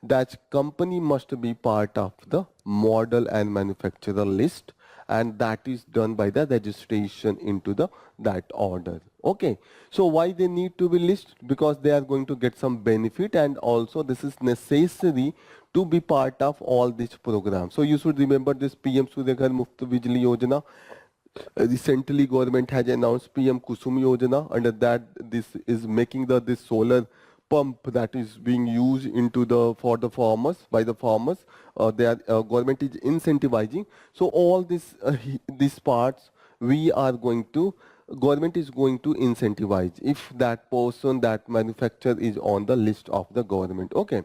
that company must be part of the model and manufacturer list, and that is done by the registration into the that order. Okay, so why they need to be listed? Because they are going to get some benefit, and also this is necessary to be part of all these programs. So you should remember this PM Surya Ghar Muft Bijli Yojana. Recently government has announced PM Kusum Yojana. Under that, this is making the this solar pump that is being used into the for the farmers by the farmers. They are government is incentivizing. So all these parts we are going to government is going to incentivize if that person, that manufacturer is on the list of the government. Okay.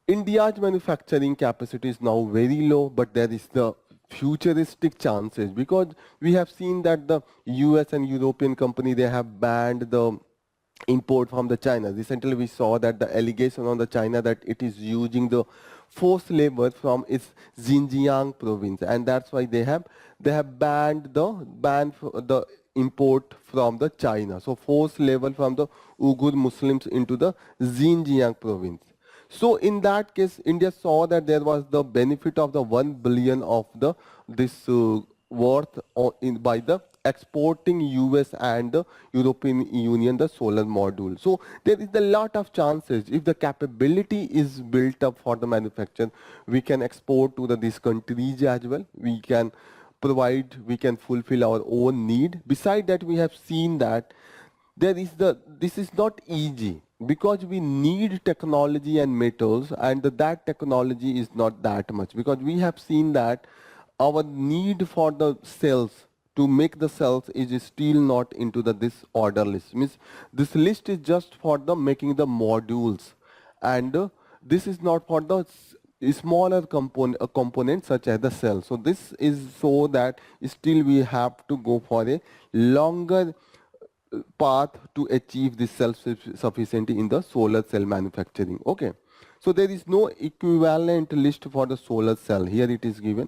India's manufacturing capacity is now very low, but there is the futuristic chances because we have seen that the US and European company, they have banned the import from the China. Recently we saw that the allegation on the China that it is using the forced labor from its Xinjiang province, and that's why they have banned the import from the China. So forced labor from the Uyghur Muslims into the Xinjiang province. So in that case, India saw that there was the benefit of the 1 billion of the this worth by the exporting US and the European Union the solar module. So there is a lot of chances if the capability is built up for the manufacture, we can export to these countries as well. We can fulfill our own need. Beside that, we have seen that this is not easy because we need technology and metals, and that technology is not that much because we have seen that our need for the cells to make the cells is still not into this order list. Means this list is just for the making the modules, and this is not for the smaller components such as the cell. So this is so that still we have to go for a longer path to achieve this self-sufficiency in the solar cell manufacturing. Okay, so there is no equivalent list for the solar cell. Here it is given.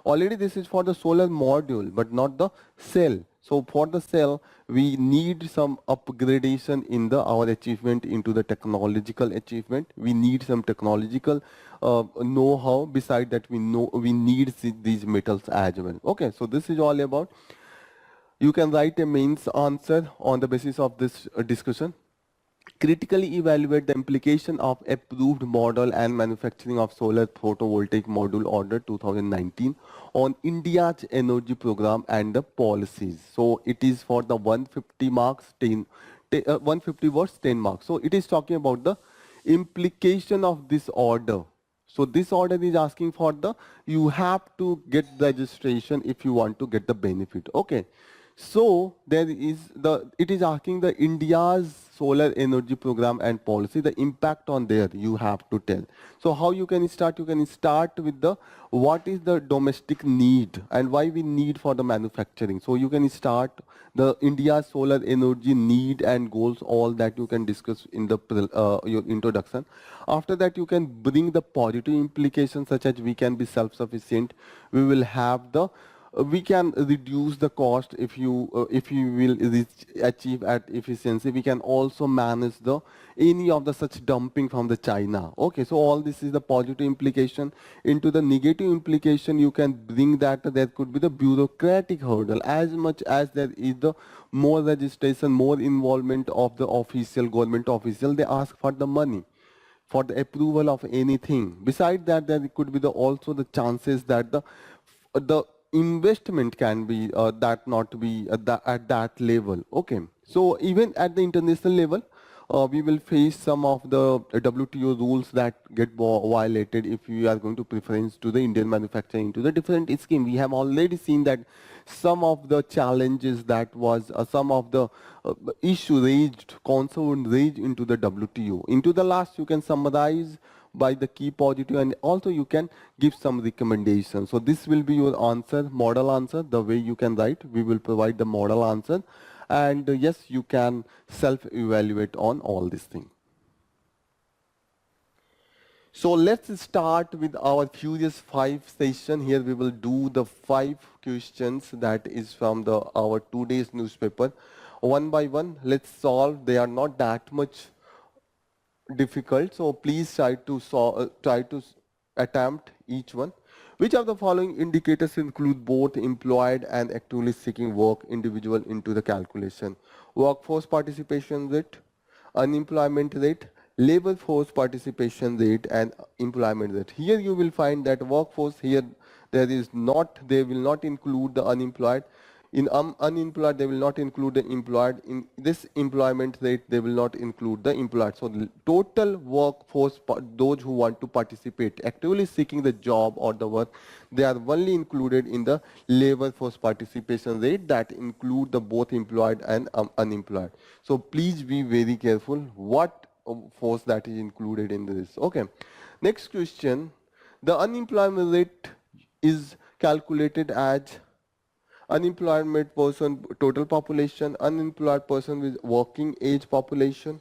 Already this is for the solar module, but not the cell. So for the cell, we need some upgradation in our achievement into the technological achievement. We need some technological know-how. Beside that, we need these metals as well. Okay, so this is all about. You can write a mains answer on the basis of this discussion. Critically evaluate the implication of approved model and manufacturing of solar photovoltaic module order 2019 on India's energy program and the policies. So it is for the 150 marks, 150 words, 10 marks. So it is talking about the implication of this order. So this order is asking for you have to get registration if you want to get the benefit. Okay. So there is it is asking the India's solar energy program and policy, the impact on there you have to tell. So how you can start? You can start with the what is the domestic need and why we need for the manufacturing. So you can start the India's solar energy need and goals, all that you can discuss in the your introduction. After that you can bring the positive implications such as we can be self-sufficient, we will have the we can reduce the cost if you will achieve at efficiency. We can also manage the any of the such dumping from the China. Okay, so all this is the positive implication. Into the negative implication, you can bring that there could be the bureaucratic hurdle. As much as there is the more registration, more involvement of the official government official, they ask for the money for the approval of anything. Besides that, there could be the also the chances that the investment can be that not be at that level. Okay, so even at the international level, we will face some of the WTO rules that get violated if we are going to preference to the Indian manufacturing to the different scheme. We have already seen that some of the challenges that was some of the issue raised, concern raised into the WTO. Into the last, you can summarize by the key positive and also you can give some recommendations. So this will be your answer, model answer, the way you can write. We will provide the model answer and yes, you can self-evaluate on all these things. So let's start with our Curious 5 session. Here we will do the 5 questions that is from our today's newspaper. One by one, let's solve. They are not that much difficult, so please try to attempt each one. Which of the following indicators include both employed and actively seeking work individual into the calculation? Workforce participation rate, unemployment rate, labor force participation rate, and employment rate. Here you will find that workforce, here they will not include the unemployed. In unemployed, they will not include the employed. In this employment rate, they will not include the employed. So the total workforce, those who want to participate, actively seeking the job or the work, they are only included in the labor force participation rate that include the both employed and unemployed. So please be very careful what force that is included in this. Okay. Next question. The unemployment rate is calculated as unemployment person total population, unemployed person with working age population,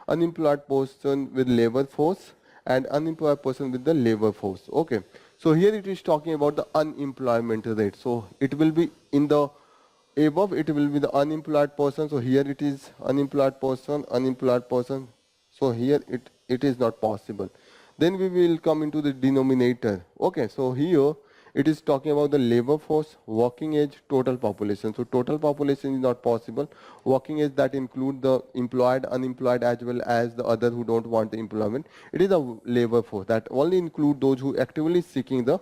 unemployed person with labor force, and unemployed person with the labor force. Okay, so here it is talking about the unemployment rate. So it will be in the above, it will be the unemployed person. So here it is unemployed person, unemployed person. So here it is not possible. Then we will come into the denominator. Okay, so here it is talking about the labor force, working age, total population. So total population is not possible. Working age that include the employed, unemployed as well as the other who don't want the employment. It is a labor force that only include those who actively seeking the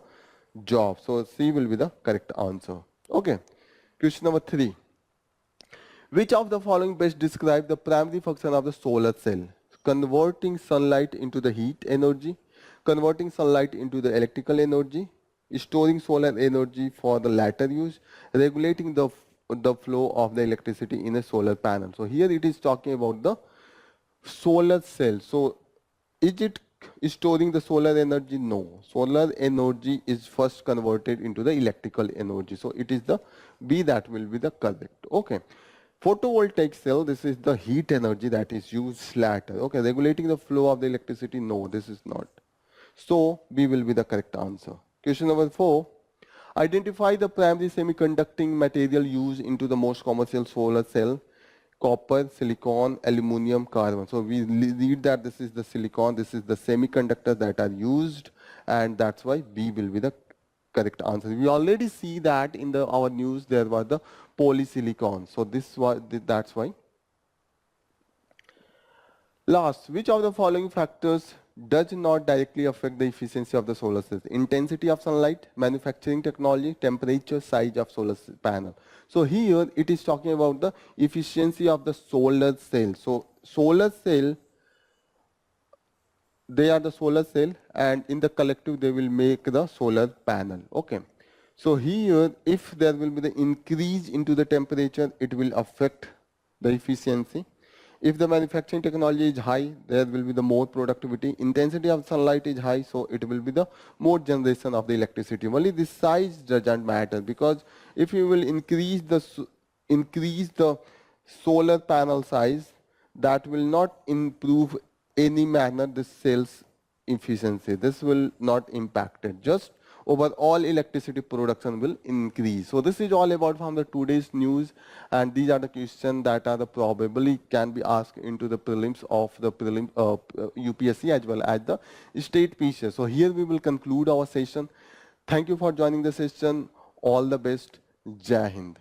job. So C will be the correct answer. Okay. Question number 3. Which of the following best describe the primary function of the solar cell? Converting sunlight into the heat energy, converting sunlight into the electrical energy, storing solar energy for the latter use, regulating the flow of the electricity in a solar panel. So here it is talking about the solar cell. So is it storing the solar energy? No. Solar energy is first converted into the electrical energy. So it is the B that will be the correct. Okay. Photovoltaic cell, this is the heat energy that is used later. Okay, regulating the flow of the electricity, no, this is not. So B will be the correct answer. Question number 4. Identify the primary semiconducting material used into the most commercial solar cell. Copper, silicon, aluminum, carbon. So we read that this is the silicon, this is the semiconductors that are used, and that's why B will be the correct answer. We already see that in our news there was the polysilicon. So that's why. Last, which of the following factors does not directly affect the efficiency of the solar cells? Intensity of sunlight, manufacturing technology, temperature, size of solar panel. So here it is talking about the efficiency of the solar cell. So solar cell, they are the solar cell and in the collective they will make the solar panel. Okay. So here, if there will be the increase into the temperature, it will affect the efficiency. If the manufacturing technology is high, there will be the more productivity. Intensity of sunlight is high, so it will be the more generation of the electricity. Only the size doesn't matter, because if you will increase the solar panel size, that will not improve any manner the cell's efficiency. This will not impact it. Just overall electricity production will increase. So this is all about from the today's news, and these are the questions that are the probably can be asked into the prelims of the UPSC as well as the state PCS. So here we will conclude our session. Thank you for joining the session. All the best. Jai Hind.